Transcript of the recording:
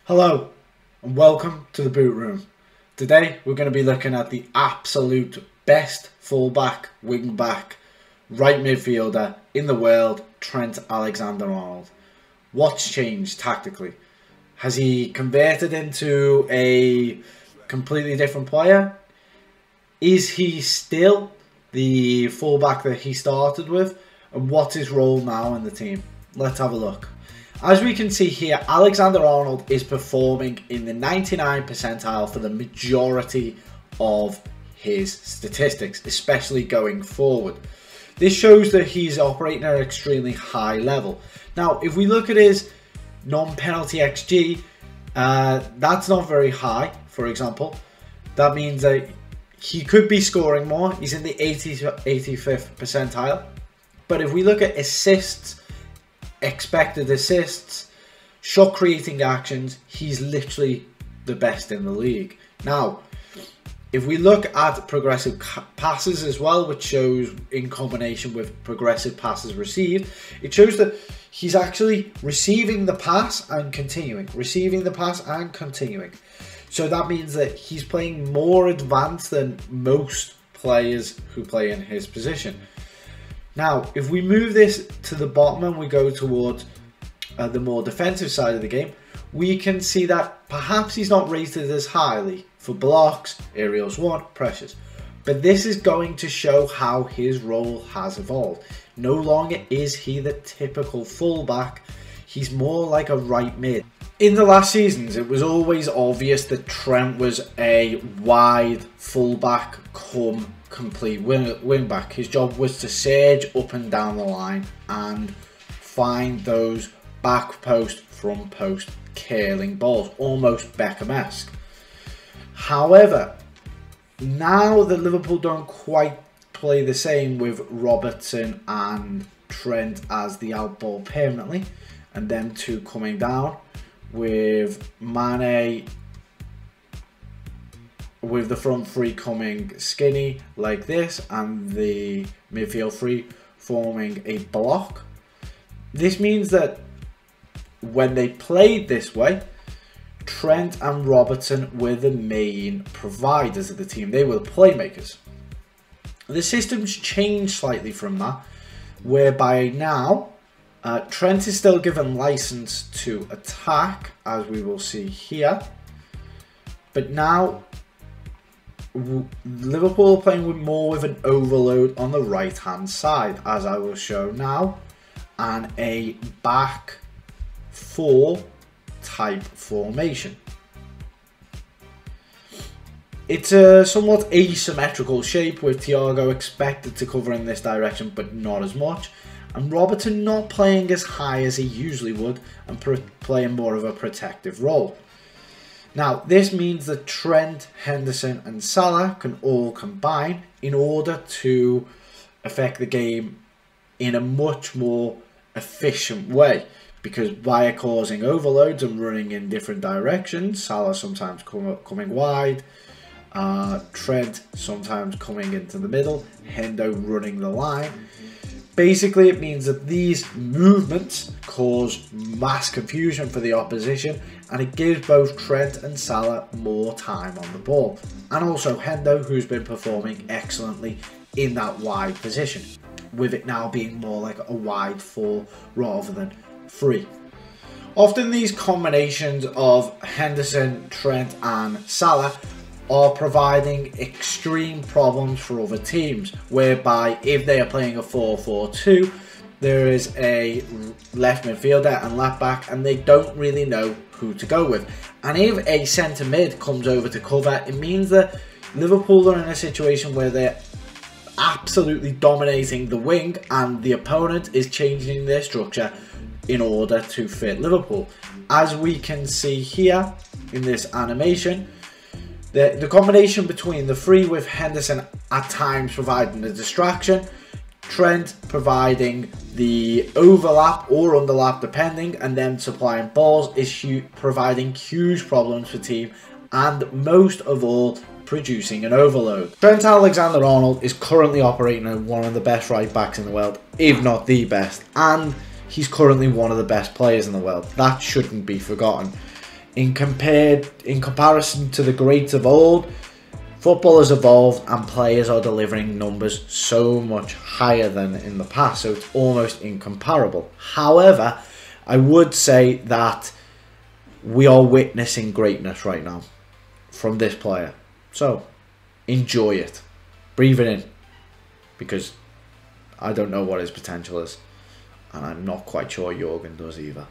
Hello and welcome to the boot room. Today we're going to be looking at the absolute best fullback, wing back, right midfielder in the world, Trent Alexander-Arnold. What's changed tactically? Has he converted into a completely different player? Is he still the fullback that he started with? And what's his role now in the team? Let's have a look. As we can see here, Alexander-Arnold is performing in the 99th percentile for the majority of his statistics, especially going forward. This shows that he's operating at an extremely high level. Now, if we look at his non-penalty XG, that's not very high, for example. That means that he could be scoring more. He's in the 85th percentile. But if we look at assists, expected assists, shot creating actions, he's literally the best in the league. Now, if we look at progressive passes as well, which shows in combination with progressive passes received, it shows that he's actually receiving the pass and continuing, receiving the pass and continuing. So that means that he's playing more advanced than most players who play in his position. Now, if we move this to the bottom and we go towards the more defensive side of the game, we can see that perhaps he's not rated as highly for blocks, aerials won, pressures. But this is going to show how his role has evolved. No longer is he the typical fullback, he's more like a right mid. In the last seasons, it was always obvious that Trent was a wide fullback come complete wing back. His job was to surge up and down the line and find those back post, front post curling balls, almost Beckham-esque. However, now that Liverpool don't quite play the same with Robertson and Trent as the out ball permanently, and them two coming down with Mane, with the front three coming skinny like this and the midfield three forming a block. This means that when they played this way, Trent and Robertson were the main providers of the team. They were the playmakers. The system's changed slightly from that, whereby now Trent is still given license to attack, as we will see here, but now Liverpool are playing more with an overload on the right hand side, as I will show now, and a back four type formation. It's a somewhat asymmetrical shape, with Thiago expected to cover in this direction but not as much, and Robertson not playing as high as he usually would and playing more of a protective role. Now, this means that Trent, Henderson and Salah can all combine in order to affect the game in a much more efficient way, because via causing overloads and running in different directions, Salah sometimes coming wide, Trent sometimes coming into the middle, Hendo running the line. Basically, it means that these movements cause mass confusion for the opposition, and it gives both Trent and Salah more time on the ball. And also Hendo, who's been performing excellently in that wide position, with it now being more like a wide 4 rather than 3. Often these combinations of Henderson, Trent and Salah are providing extreme problems for other teams, whereby if they are playing a 4-4-2, there is a left midfielder and left back and they don't really know who to go with. And if a centre mid comes over to cover, it means that Liverpool are in a situation where they're absolutely dominating the wing and the opponent is changing their structure in order to fit Liverpool. As we can see here in this animation, the combination between the three, with Henderson at times providing the distraction, Trent providing the overlap or underlap depending, and then supplying balls, is providing huge problems for team, and most of all producing an overload. Trent Alexander-Arnold is currently operating at one of the best right backs in the world, if not the best, and he's currently one of the best players in the world. That shouldn't be forgotten. in comparison to the greats of old, football has evolved and players are delivering numbers so much higher than in the past, so it's almost incomparable. However, I would say that we are witnessing greatness right now from this player. So, enjoy it. Breathe it in. Because I don't know what his potential is. And I'm not quite sure Jurgen does either.